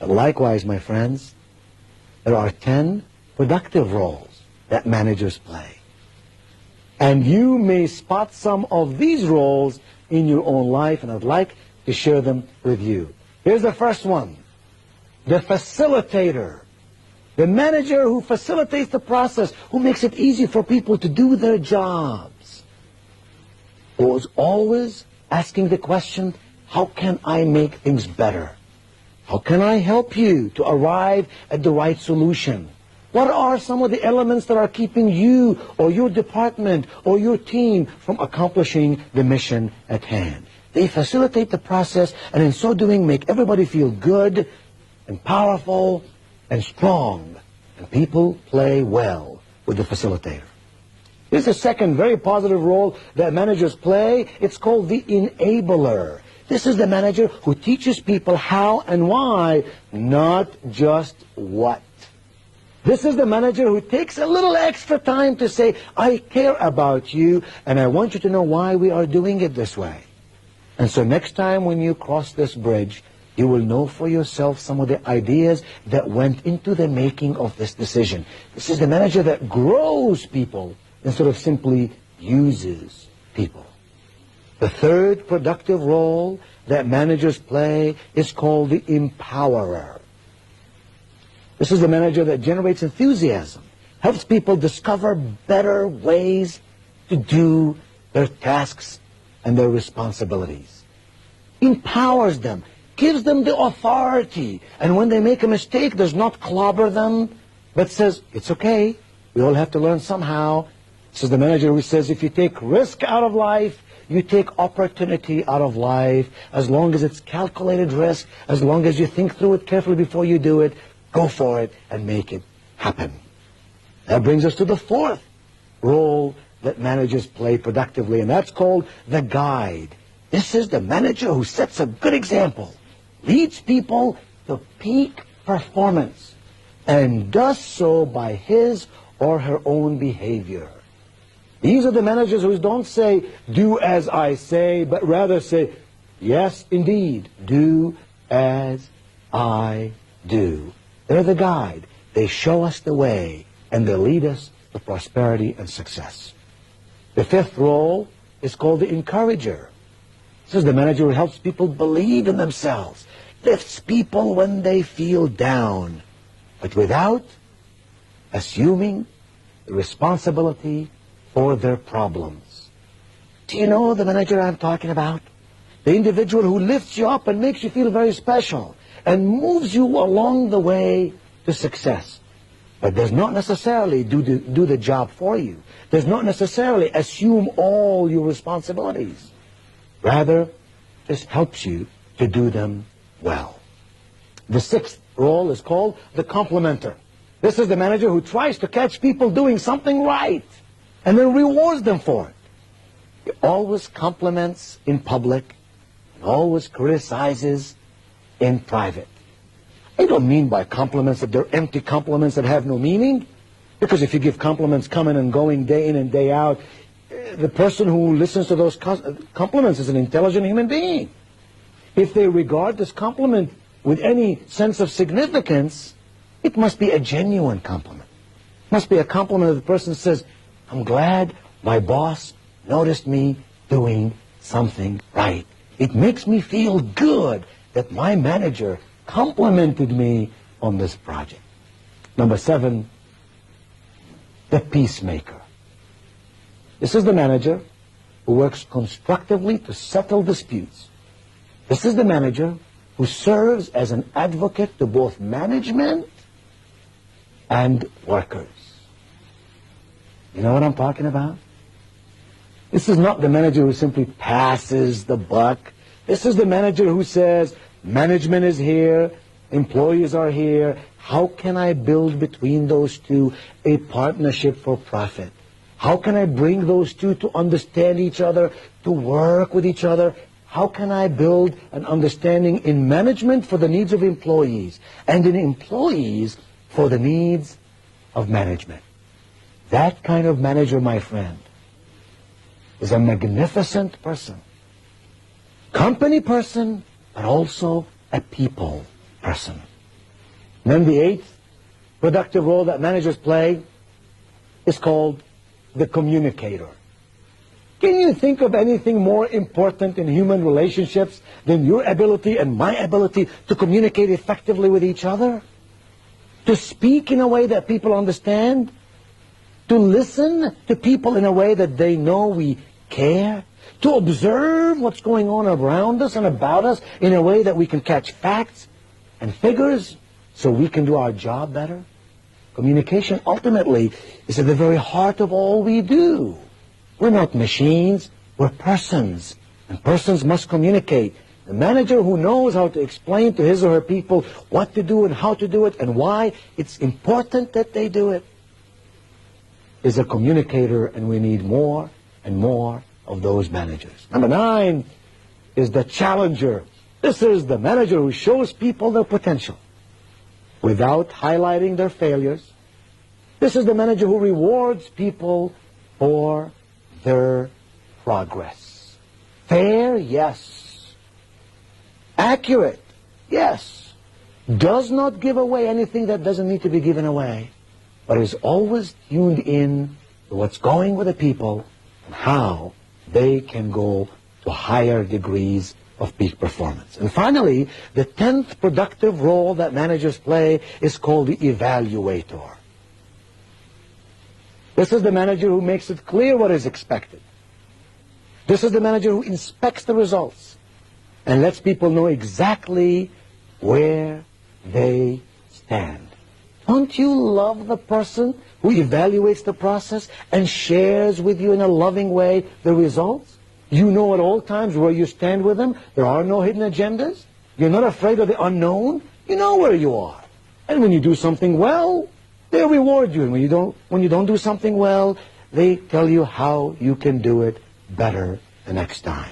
Likewise, my friends, there are 10 productive roles that managers play. And you may spot some of these roles in your own life, and I'd like to share them with you. Here's the first one, the facilitator. The manager who facilitates the process, who makes it easy for people to do their jobs. Who is always asking the question, how can I make things better? How can I help you to arrive at the right solution? What are some of the elements that are keeping you or your department or your team from accomplishing the mission at hand? They facilitate the process, and in so doing make everybody feel good and powerful and strong. And people play well with the facilitator. Here's a second very positive role that managers play. It's called the enabler. This is the manager who teaches people how and why, not just what. This is the manager who takes a little extra time to say, I care about you, and I want you to know why we are doing it this way. And so next time when you cross this bridge, you will know for yourself some of the ideas that went into the making of this decision. This is the manager that grows people instead of simply uses people. The third productive role that managers play is called the empowerer. This is the manager that generates enthusiasm, helps people discover better ways to do their tasks and their responsibilities. Empowers them, gives them the authority, and when they make a mistake, does not clobber them, but says, it's okay, we all have to learn somehow. This is the manager who says, if you take risk out of life, you take opportunity out of life. As long as it's calculated risk, as long as you think through it carefully before you do it, go for it and make it happen. That brings us to the fourth role that managers play productively, and that's called the guide. This is the manager who sets a good example, leads people to peak performance, and does so by his or her own behavior. These are the managers who don't say, do as I say, but rather say, yes, indeed, do as I do. They're the guide. They show us the way, and they lead us to prosperity and success. The fifth role is called the encourager. This is the manager who helps people believe in themselves, lifts people when they feel down, but without assuming the responsibility for their problems. Do you know the manager I'm talking about? The individual who lifts you up and makes you feel very special and moves you along the way to success, but does not necessarily do the job for you, does not necessarily assume all your responsibilities. Rather, just helps you to do them well. The sixth role is called the complimenter. This is the manager who tries to catch people doing something right and then rewards them for it. He always compliments in public and always criticizes in private. I don't mean by compliments that they're empty compliments that have no meaning, because if you give compliments coming and going day in and day out, the person who listens to those compliments is an intelligent human being. If they regard this compliment with any sense of significance, it must be a genuine compliment. It must be a compliment that the person says, I'm glad my boss noticed me doing something right. It makes me feel good that my manager complimented me on this project. Number 7, the peacemaker. This is the manager who works constructively to settle disputes. This is the manager who serves as an advocate to both management and workers. You know what I'm talking about? This is not the manager who simply passes the buck. This is the manager who says, management is here, employees are here. How can I build between those two a partnership for profit? How can I bring those two to understand each other, to work with each other? How can I build an understanding in management for the needs of employees and in employees for the needs of management? That kind of manager, my friend, is a magnificent person. Company person, but also a people person. Then the eighth productive role that managers play is called the communicator. Can you think of anything more important in human relationships than your ability and my ability to communicate effectively with each other? To speak in a way that people understand? To listen to people in a way that they know we care? To observe what's going on around us and about us in a way that we can catch facts and figures so we can do our job better? Communication ultimately is at the very heart of all we do. We're not machines, we're persons, and persons must communicate. The manager who knows how to explain to his or her people what to do and how to do it and why it's important that they do it is a communicator, and we need more and more of those managers. Number 9 is the challenger. This is the manager who shows people their potential without highlighting their failures. This is the manager who rewards people for their progress. Fair? Yes. Accurate? Yes. Does not give away anything that doesn't need to be given away, but is always tuned in to what's going with the people and how they can go to higher degrees of peak performance. And finally, the 10th productive role that managers play is called the evaluator. This is the manager who makes it clear what is expected. This is the manager who inspects the results and lets people know exactly where they stand. Don't you love the person who evaluates the process and shares with you in a loving way the results? You know at all times where you stand with them. There are no hidden agendas. You're not afraid of the unknown. You know where you are. And when you do something well, they reward you. And when you don't do something well, they tell you how you can do it better the next time.